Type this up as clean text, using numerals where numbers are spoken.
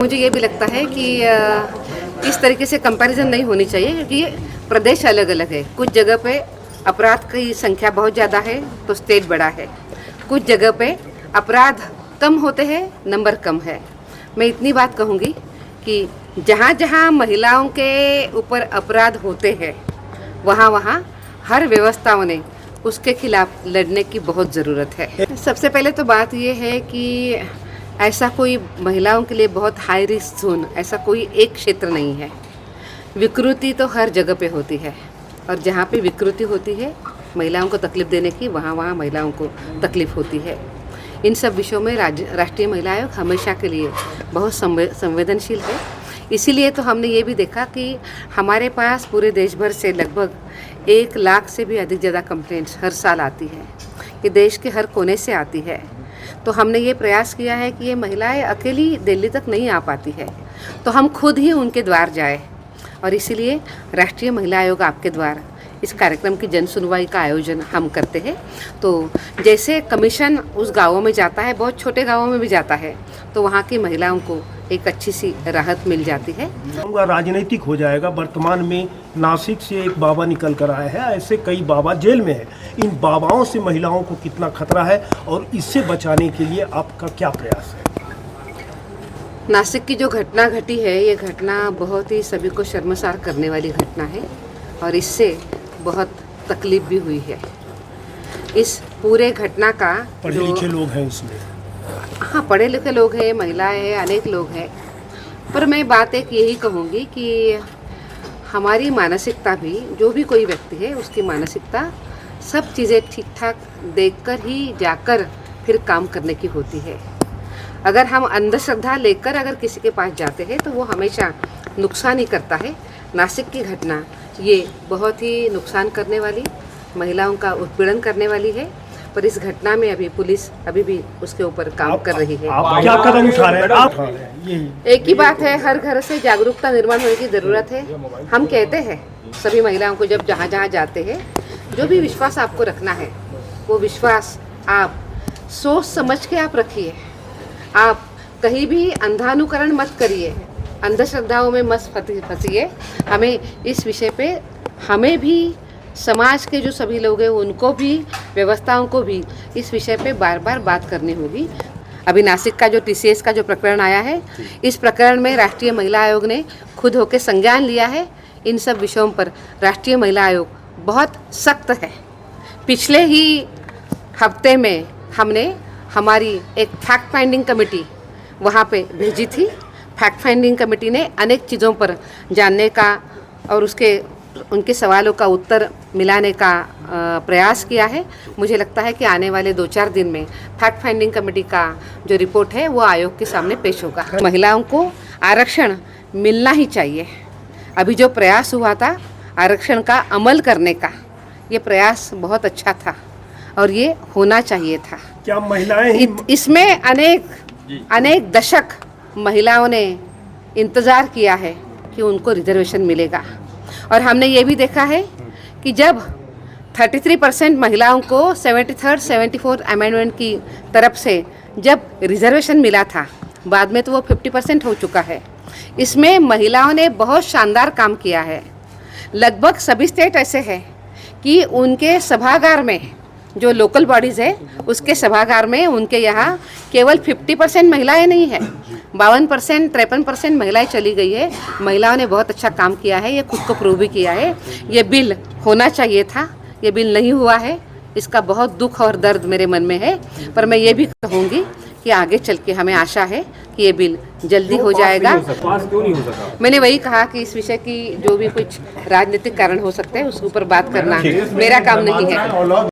मुझे ये भी लगता है कि इस तरीके से कंपैरिजन नहीं होनी चाहिए, क्योंकि प्रदेश अलग अलग है। कुछ जगह पे अपराध की संख्या बहुत ज़्यादा है तो स्टेट बड़ा है, कुछ जगह पे अपराध कम होते हैं, नंबर कम है। मैं इतनी बात कहूँगी कि जहाँ जहाँ महिलाओं के ऊपर अपराध होते हैं वहाँ वहाँ हर व्यवस्थाओं ने उसके खिलाफ लड़ने की बहुत ज़रूरत है। सबसे पहले तो बात ये है कि ऐसा कोई महिलाओं के लिए बहुत हाई रिस्क जोन, ऐसा कोई एक क्षेत्र नहीं है। विकृति तो हर जगह पे होती है, और जहाँ पे विकृति होती है महिलाओं को तकलीफ़ देने की, वहाँ वहाँ महिलाओं को तकलीफ़ होती है। इन सब विषयों में राष्ट्रीय महिला आयोग हमेशा के लिए बहुत संवेदनशील है। इसीलिए तो हमने ये भी देखा कि हमारे पास पूरे देश भर से लगभग 1 लाख से भी अधिक ज़्यादा कंप्लेंट्स हर साल आती है। ये देश के हर कोने से आती है। तो हमने ये प्रयास किया है कि ये महिलाएं अकेली दिल्ली तक नहीं आ पाती है, तो हम खुद ही उनके द्वार जाए, और इसीलिए राष्ट्रीय महिला आयोग आपके द्वार इस कार्यक्रम की जन सुनवाई का आयोजन हम करते हैं। तो जैसे कमीशन उस गाँवों में जाता है, बहुत छोटे गाँवों में भी जाता है, तो वहाँ की महिलाओं को एक अच्छी सी राहत मिल जाती है। राजनीतिक हो जाएगा। वर्तमान में नासिक से एक बाबा निकल कर आए हैं, ऐसे कई बाबा जेल में हैं। इन बाबाओं से महिलाओं को कितना खतरा है और इससे बचाने के लिए आपका क्या प्रयास है? नासिक की जो घटना घटी है, ये घटना बहुत ही सभी को शर्मसार करने वाली घटना है, और इससे बहुत तकलीफ भी हुई है। इस पूरे घटना का पढ़े लिखे लोग हैं उसमें, हाँ, पढ़े लिखे लोग हैं, महिलाएं हैं, अनेक लोग हैं, पर मैं बात एक यही कहूँगी कि हमारी मानसिकता भी, जो भी कोई व्यक्ति है उसकी मानसिकता सब चीज़ें ठीक ठाक देखकर ही जाकर फिर काम करने की होती है। अगर हम अंधश्रद्धा लेकर अगर किसी के पास जाते हैं तो वो हमेशा नुकसान ही करता है। नासिक की घटना ये बहुत ही नुकसान करने वाली, महिलाओं का उत्पीड़न करने वाली है, पर इस घटना में अभी पुलिस अभी भी उसके ऊपर काम कर रही है। आप क्या कदम उठा रहे हैं? आप यही एक ही बात है, हर घर से जागरूकता निर्माण होने की ज़रूरत है। हम कहते हैं सभी महिलाओं को, जब जहाँ जहाँ जाते हैं, जो भी विश्वास आपको रखना है वो विश्वास आप सोच समझ के आप रखिए। आप कहीं भी अंधानुकरण मत करिए, अंधश्रद्धाओं में मत फंसिए। हमें इस विषय पे, हमें भी, समाज के जो सभी लोग हैं उनको भी, व्यवस्थाओं को भी इस विषय पे बार बार बात करनी होगी। अभी नासिक का जो TCS का जो प्रकरण आया है, इस प्रकरण में राष्ट्रीय महिला आयोग ने खुद होकर संज्ञान लिया है। इन सब विषयों पर राष्ट्रीय महिला आयोग बहुत सख्त है। पिछले ही हफ्ते में हमने हमारी एक फैक्ट फाइंडिंग कमेटी वहाँ पे भेजी थी। फैक्ट फाइंडिंग कमेटी ने अनेक चीज़ों पर जानने का और उनके सवालों का उत्तर मिलाने का प्रयास किया है। मुझे लगता है कि आने वाले 2-4 दिन में फैक्ट फाइंडिंग कमेटी का जो रिपोर्ट है वो आयोग के सामने पेश होगा। महिलाओं को आरक्षण मिलना ही चाहिए। अभी जो प्रयास हुआ था आरक्षण का अमल करने का, ये प्रयास बहुत अच्छा था और ये होना चाहिए था। क्या महिलाएं इसमें अनेक दशक महिलाओं ने इंतज़ार किया है कि उनको रिजर्वेशन मिलेगा, और हमने ये भी देखा है कि जब 33% महिलाओं को 73rd 74th अमेंडमेंट की तरफ से जब रिजर्वेशन मिला था, बाद में तो वो 50% हो चुका है। इसमें महिलाओं ने बहुत शानदार काम किया है। लगभग सभी स्टेट ऐसे हैं कि उनके सभागार में, जो लोकल बॉडीज़ है उसके सभागार में, उनके यहाँ केवल 50% महिलाएं नहीं है, 52% 53% महिलाएं चली गई है। महिलाओं ने बहुत अच्छा काम किया है, ये खुद को प्रूव भी किया है। ये बिल होना चाहिए था, ये बिल नहीं हुआ है, इसका बहुत दुख और दर्द मेरे मन में है। पर मैं ये भी कहूँगी कि आगे चल के हमें आशा है कि ये बिल जल्दी हो जाएगा। क्यों नहीं हो सका? मैंने वही कहा कि इस विषय की जो भी कुछ राजनीतिक कारण हो सकते हैं उसके ऊपर बात करना मेरा काम नहीं है।